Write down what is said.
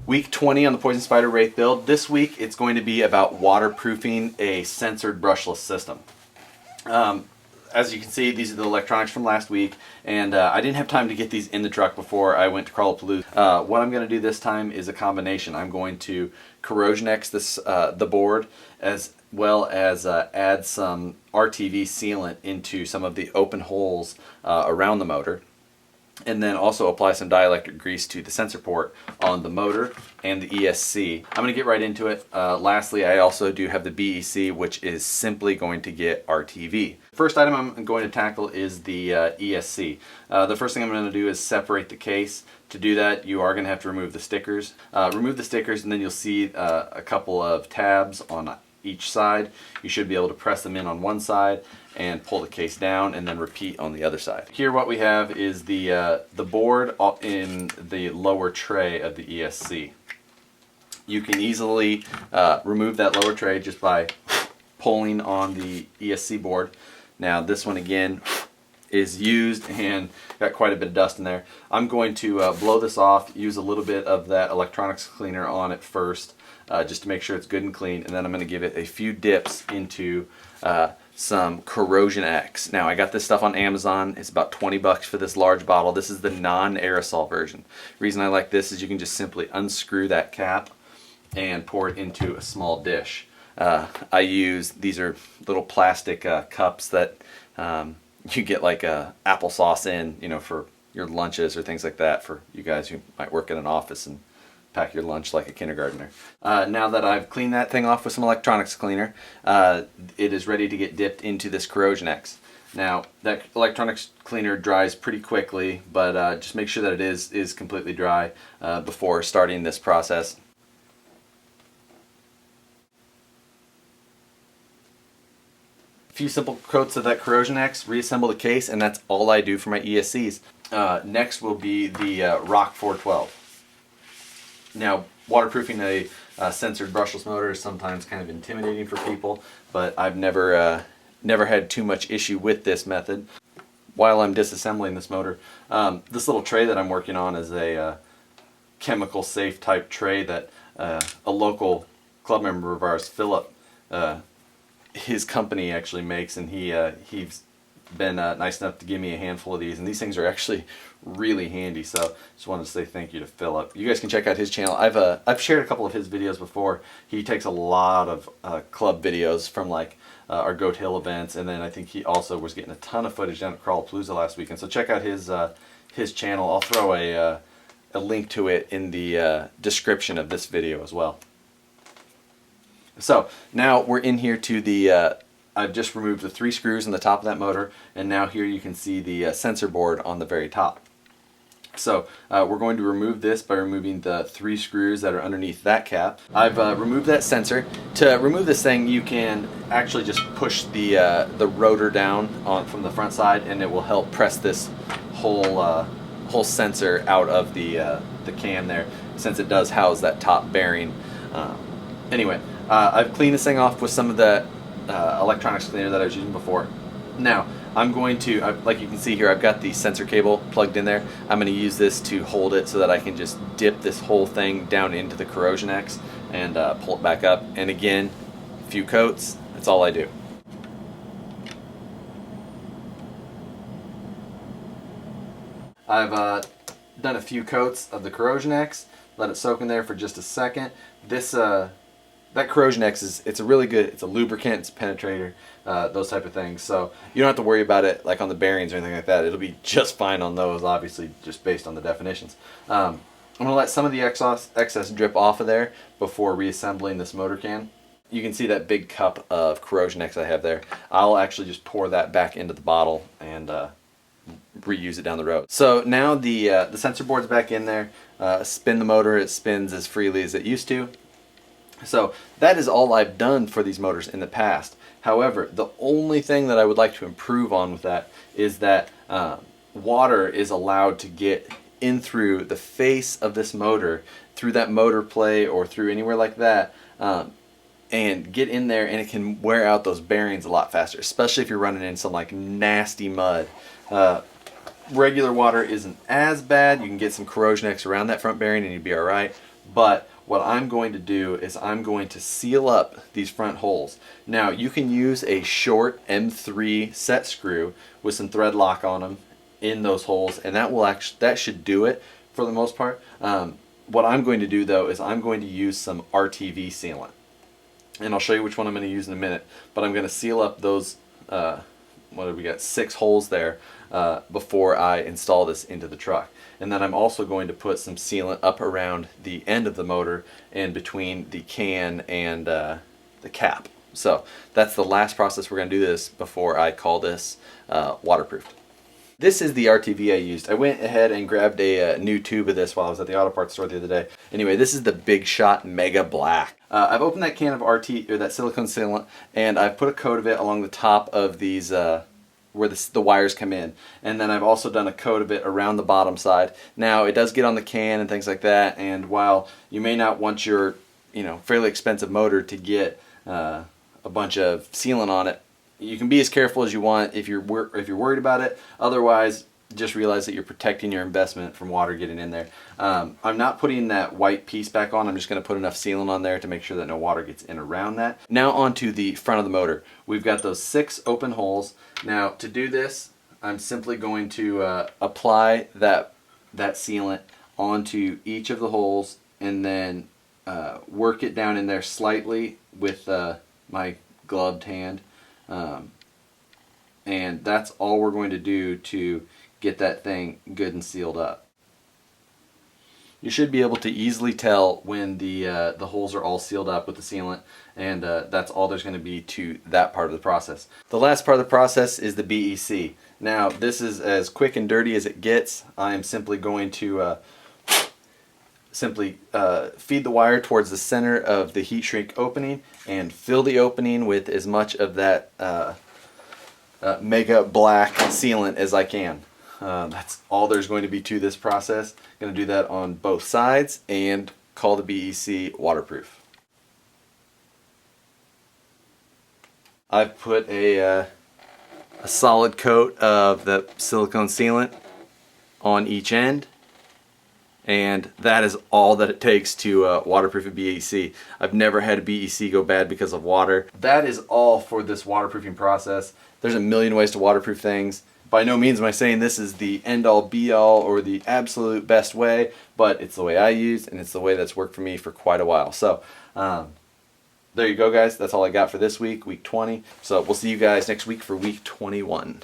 Week 20 on the Poison Spyder Wraith build. This week it's going to be about waterproofing a censored brushless system. As you can see, these are the electronics from last week, and I didn't have time to get these in the truck before I went to Crawlapalooza. What I'm going to do this time is a combination. I'm going to corrosion X the board, as well as add some RTV sealant into some of the open holes around the motor, and then also apply some dielectric grease to the sensor port on the motor and the ESC. I'm going to get right into it. Lastly, I also do have the BEC, which is simply going to get RTV. First item I'm going to tackle is the ESC. The first thing I'm going to do is separate the case. To do that, you are going to have to remove the stickers. Remove the stickers, and then you'll see a couple of tabs on each side. You should be able to press them in on one side and pull the case down, and then repeat on the other side. Here what we have is the board in the lower tray of the ESC. You can easily remove that lower tray just by pulling on the ESC board. Now this one again is used and got quite a bit of dust in there. I'm going to blow this off, use a little bit of that electronics cleaner on it first, just to make sure it's good and clean, and then I'm going to give it a few dips into some Corrosion X. Now I got this stuff on Amazon. It's about 20 bucks for this large bottle. This is the non-aerosol version. The reason I like this is you can just simply unscrew that cap and pour it into a small dish. I use, these are little plastic cups that you get like applesauce in, you know, for your lunches or things like that, for you guys who might work in an office and pack your lunch like a kindergartner. Now that I've cleaned that thing off with some electronics cleaner, it is ready to get dipped into this Corrosion X. Now that electronics cleaner dries pretty quickly, but just make sure that it is completely dry before starting this process. A few simple coats of that Corrosion X, reassemble the case, and that's all I do for my ESCs. Next will be the Rock 412. Now, waterproofing a censored brushless motor is sometimes kind of intimidating for people, but I've never had too much issue with this method. While I'm disassembling this motor, this little tray that I'm working on is a chemical safe type tray that a local club member of ours, Philip, his company actually makes, and he's been nice enough to give me a handful of these, and these things are actually really handy. So just wanted to say thank you to Philip. You guys can check out his channel. I've shared a couple of his videos before. He takes a lot of club videos from like our Goat Hill events, and then I think he also was getting a ton of footage down at Crawlapalooza last weekend. So check out his channel. I'll throw a link to it in the description of this video as well. So now we're in here to the I've just removed the 3 screws on the top of that motor, and now here you can see the sensor board on the very top. So we're going to remove this by removing the 3 screws that are underneath that cap. I've removed that sensor. To remove this thing, you can actually just push the rotor down from the front side, and it will help press this whole sensor out of the can there, since it does house that top bearing. Anyway, I've cleaned this thing off with some of the electronics cleaner that I was using before. Now I'm going to, like you can see here, I've got the sensor cable plugged in there. I'm going to use this to hold it so that I can just dip this whole thing down into the Corrosion X and pull it back up. And again, a few coats, that's all I do. I've done a few coats of the Corrosion X, let it soak in there for just a second. That Corrosion X it's a really good, it's a lubricant, it's a penetrator, those type of things. So you don't have to worry about it like on the bearings or anything like that. It'll be just fine on those, obviously, just based on the definitions. I'm going to let some of the excess drip off of there before reassembling this motor can. You can see that big cup of Corrosion X I have there. I'll actually just pour that back into the bottle and reuse it down the road. So now the sensor board's back in there. Spin the motor, it spins as freely as it used to. So that is all I've done for these motors in the past. However, the only thing that I would like to improve on with that is that water is allowed to get in through the face of this motor, through that motor play or through anywhere like that, and get in there, and it can wear out those bearings a lot faster, especially if you're running in some like nasty mud. Regular water isn't as bad. You can get some Corrosion X around that front bearing and you'd be alright. But what I'm going to do is I'm going to seal up these front holes. Now you can use a short M3 set screw with some thread lock on them in those holes, and that should do it for the most part. What I'm going to do though is I'm going to use some RTV sealant, and I'll show you which one I'm going to use in a minute. But I'm going to seal up those what have we got, 6 holes there before I install this into the truck. And then I'm also going to put some sealant up around the end of the motor and between the can and the cap. So that's the last process we're going to do this before I call this waterproofed. This is the RTV I used. I went ahead and grabbed a new tube of this while I was at the auto parts store the other day. Anyway, this is the Big Shot Mega Black. I've opened that can of that silicone sealant, and I've put a coat of it along the top of these where the wires come in. And then I've also done a coat of it around the bottom side. Now, it does get on the can and things like that, and while you may not want your fairly expensive motor to get a bunch of sealant on it, you can be as careful as you want if you're worried about it. Otherwise, just realize that you're protecting your investment from water getting in there. I'm not putting that white piece back on. I'm just going to put enough sealant on there to make sure that no water gets in around that. Now onto the front of the motor. We've got those 6 open holes. Now to do this, I'm simply going to apply that sealant onto each of the holes and then work it down in there slightly with my gloved hand. And that's all we're going to do to get that thing good and sealed up. You should be able to easily tell when the holes are all sealed up with the sealant, and that's all there's going to be to that part of the process. The last part of the process is the BEC. Now this is as quick and dirty as it gets. I am simply going to feed the wire towards the center of the heat shrink opening and fill the opening with as much of that Mega Black sealant as I can. That's all there's going to be to this process. I'm going to do that on both sides and call the BEC waterproof. I've put a solid coat of the silicone sealant on each end, and that is all that it takes to waterproof a BEC. I've never had a BEC go bad because of water. That is all for this waterproofing process. There's a million ways to waterproof things. By no means am I saying this is the end-all be-all or the absolute best way, but it's the way I use, and it's the way that's worked for me for quite a while. So there you go, guys. That's all I got for this week, week 20. So we'll see you guys next week for week 21.